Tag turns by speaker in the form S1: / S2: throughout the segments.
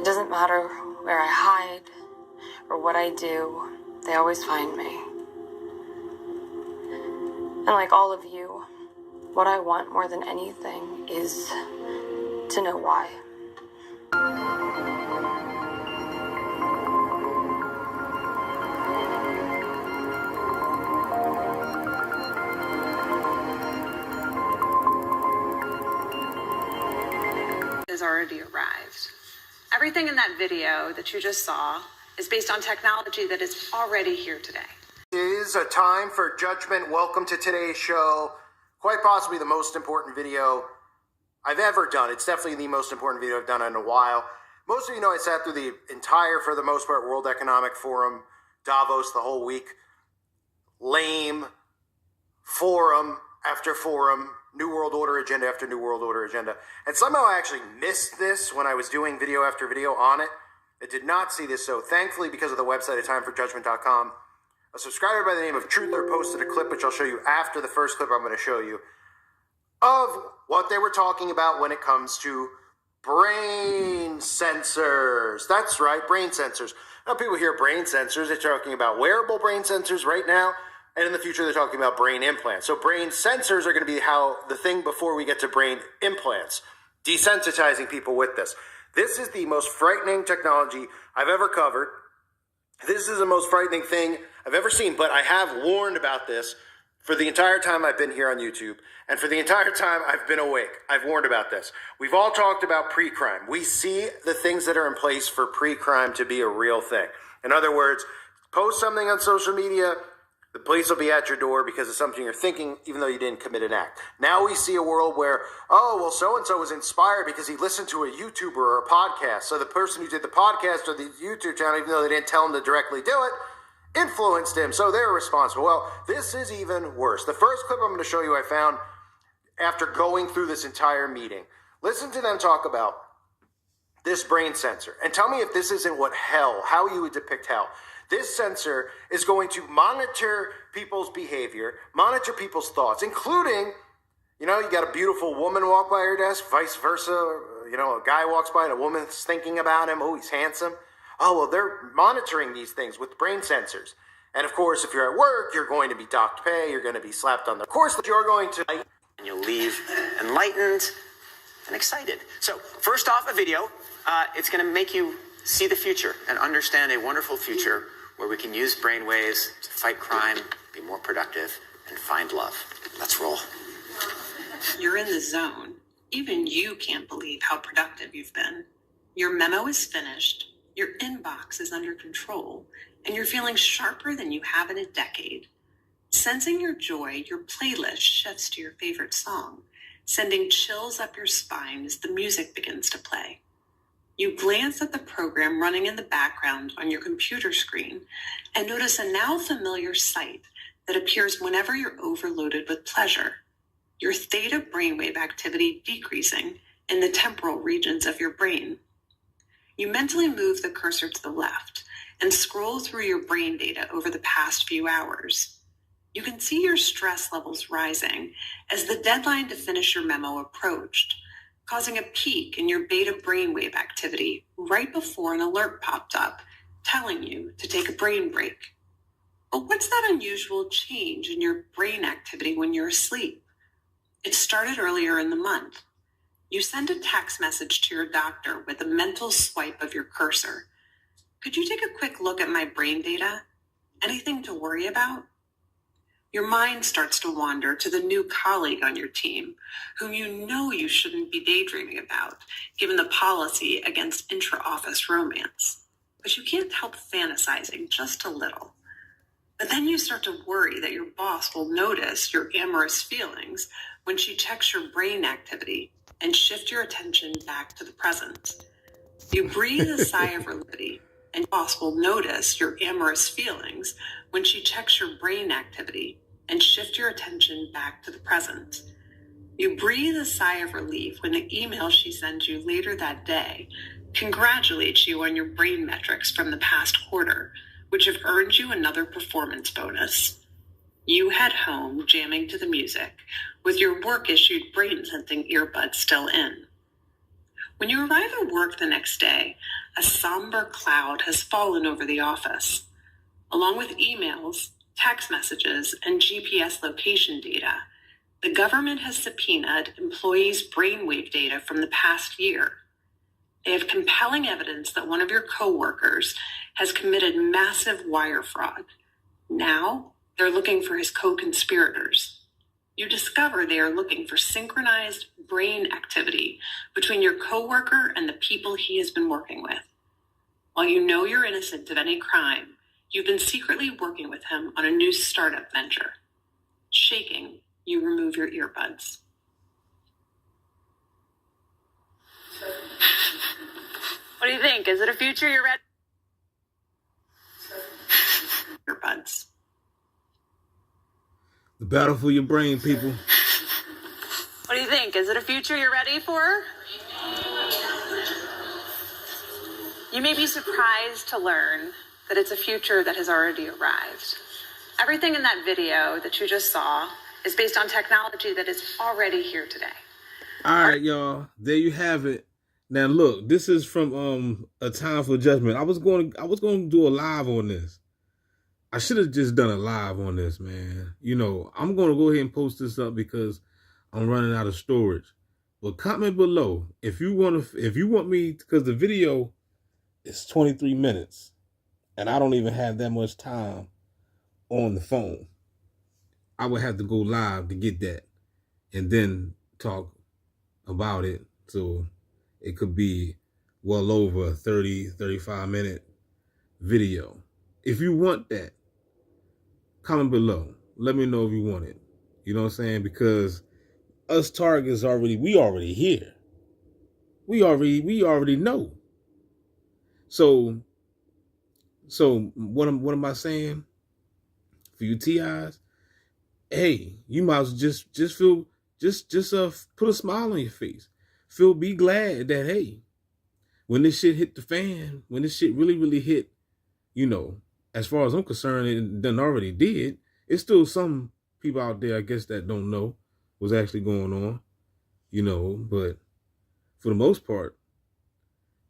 S1: doesn't matter where I hide or what I do, they always find me. And like all of you, what I want more than anything is to know why.
S2: Has already arrived. Everything in that video that you just saw is based on technology that is already here today.
S3: It is a time for judgment. Welcome to today's show. Quite possibly the most important video I've ever done. It's definitely the most important video I've done in a while. Most of you know I sat through the entire, for the most part, World Economic Forum, Davos, the whole week. Lame. Forum after forum. New World Order agenda after New World Order agenda. And somehow I actually missed this when I was doing video after video on it. I did not see this, so thankfully, because of the website at timeforjudgment.com, a subscriber by the name of Truther posted a clip, which I'll show you after the first clip I'm going to show you, of what they were talking about when it comes to brain sensors. That's right, brain sensors. Now people hear brain sensors, they're talking about wearable brain sensors right now. And in the future, they're talking about brain implants. So brain sensors are going to be how the thing before we get to brain implants, desensitizing people with this. This is the most frightening technology I've ever covered. This is the most frightening thing I've ever seen, but I have warned about this for the entire time I've been here on YouTube, and for the entire time I've been awake. I've warned about this. We've all talked about pre-crime. We see the things that are in place for pre-crime to be a real thing. In other words, post something on social media, the police will be at your door because of something you're thinking, even though you didn't commit an act. Now we see a world where, oh, well, so-and-so was inspired because he listened to a YouTuber or a podcast. So the person who did the podcast or the YouTube channel, even though they didn't tell him to directly do it, influenced him. So they're responsible. Well, this is even worse. The first clip I'm going to show you I found after going through this entire meeting. Listen to them talk about this brain sensor. And tell me if this isn't how you would depict hell. This sensor is going to monitor people's behavior, monitor people's thoughts, including, you got a beautiful woman walk by your desk, vice versa. A guy walks by and a woman's thinking about him. Oh, he's handsome. Oh, well, they're monitoring these things with brain sensors. And of course, if you're at work, you're going to be docked pay. You're going to be slapped on the course that you're going to.
S4: And you'll leave enlightened and excited. So first off, a video. It's going to make you see the future and understand a wonderful future where we can use brainwaves to fight crime, be more productive, and find love. Let's roll.
S2: You're in the zone. Even you can't believe how productive you've been. Your memo is finished, your inbox is under control, and you're feeling sharper than you have in a decade. Sensing your joy, your playlist shifts to your favorite song, sending chills up your spine as the music begins to play. You glance at the program running in the background on your computer screen and notice a now familiar sight that appears whenever you're overloaded with pleasure. Your theta brainwave activity decreasing in the temporal regions of your brain. You mentally move the cursor to the left and scroll through your brain data over the past few hours. You can see your stress levels rising as the deadline to finish your memo approached, causing a peak in your beta brainwave activity right before an alert popped up, telling you to take a brain break. But what's that unusual change in your brain activity when you're asleep? It started earlier in the month. You send a text message to your doctor with a mental swipe of your cursor. Could you take a quick look at my brain data? Anything to worry about? Your mind starts to wander to the new colleague on your team, whom you know you shouldn't be daydreaming about, given the policy against intra-office romance. But you can't help fantasizing just a little. But then you start to worry that your boss will notice your amorous feelings when she checks your brain activity and shift your attention back to the present. You breathe a sigh of relief, and your boss will notice your amorous feelings when she checks your brain activity and shift your attention back to the present. You breathe a sigh of relief when the email she sends you later that day congratulates you on your brain metrics from the past quarter, which have earned you another performance bonus. You head home jamming to the music with your work-issued brain-sensing earbuds still in. When you arrive at work the next day, a somber cloud has fallen over the office. Along with emails, text messages, and GPS location data, the government has subpoenaed employees' brainwave data from the past year. They have compelling evidence that one of your coworkers has committed massive wire fraud. Now, they're looking for his co-conspirators. You discover they are looking for synchronized brain activity between your coworker and the people he has been working with. While you know you're innocent of any crime, you've been secretly working with him on a new startup venture. Shaking, you remove your earbuds.
S5: What do you think? Is it a future you're ready?
S2: Earbuds.
S6: The battle for your brain, people.
S5: What do you think? Is it a future you're ready for? You may be surprised to learn that it's a future that has already arrived. Everything in that video that you just saw is based on technology that is already here today.
S6: All right, y'all. There you have it. Now look, this is from A Time for Judgment. I was going to do a live on this. I should have just done a live on this, man. You know, I'm going to go ahead and post this up because I'm running out of storage. But comment below if you want me, because the video is 23 minutes and I don't even have that much time on the phone. I would have to go live to get that and then talk about it. So it could be well over a 30, 35 minute video. If you want that, comment below. Let me know if you want it. You know what I'm saying? Because us targets we already here. We already know. So what am I saying? For you TIs, hey, you might as well just feel put a smile on your face. Be glad that, hey, when this shit hit the fan, when this shit really hit, you know, as far as I'm concerned, it done already did. It's still some people out there, I guess, that don't know what's actually going on, you know, but for the most part,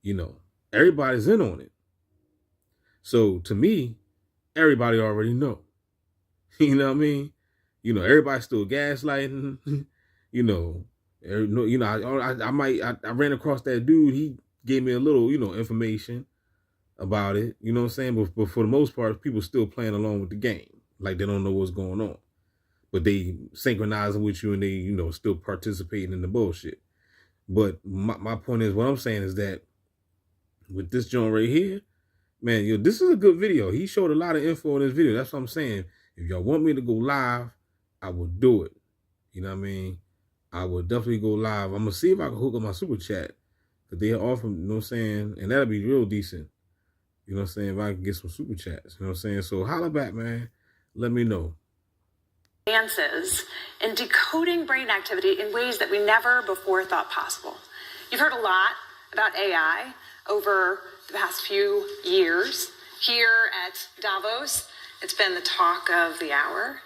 S6: you know, everybody's in on it. So to me, everybody already know. You know what I mean? You know, everybody's still gaslighting. You know, I ran across that dude. He gave me a little, you know, information about it. You know what I'm saying? But for the most part, people still playing along with the game, like they don't know what's going on, but they synchronizing with you and they, you know, still participating in the bullshit. But my point is, what I'm saying is that with this joint right here, man, yo, this is a good video. He showed a lot of info in this video. That's what I'm saying. If y'all want me to go live, I will do it. You know what I mean? I will definitely go live. I'm going to see if I can hook up my super chat. Because they offer, you know what I'm saying? And that'll be real decent. You know what I'm saying? If I can get some super chats. You know what I'm saying? So holla back, man. Let me know.
S5: Advances in decoding brain activity in ways that we never before thought possible. You've heard a lot about AI over the past few years. Here at Davos, it's been the talk of the hour.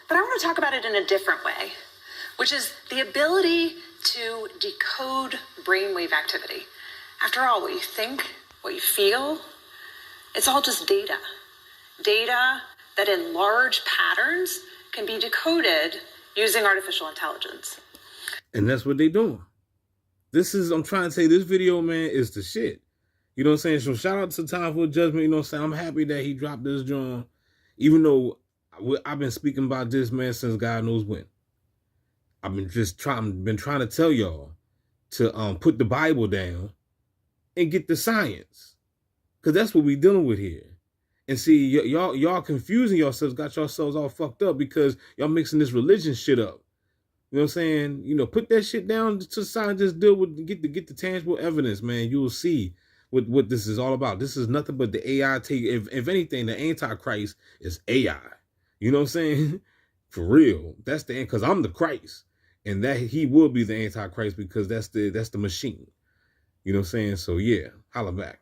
S5: But I want to talk about it in a different way, which is the ability to decode brainwave activity. After all, what you think, what you feel, it's all just data. Data that in large patterns can be decoded using artificial intelligence.
S6: And that's what they doing. I'm trying to say, this video, man, is the shit. You know what I'm saying? So shout out to Time for Judgment. You know what I'm saying? I'm happy that he dropped this joint, even though I've been speaking about this, man, since God knows when. I've been trying to tell y'all to put the Bible down and get the science, because that's what we dealing with here. And see, y'all confusing yourselves, got yourselves all fucked up because y'all mixing this religion shit up. You know what I'm saying? You know, put that shit down to the side and just deal with get the tangible evidence, man. You will see what this is all about. This is nothing but the AI take. If anything, the Antichrist is AI. You know what I'm saying? For real. That's the end, because I'm the Christ. And that he will be the Antichrist because that's the machine. You know what I'm saying? So yeah, holla back.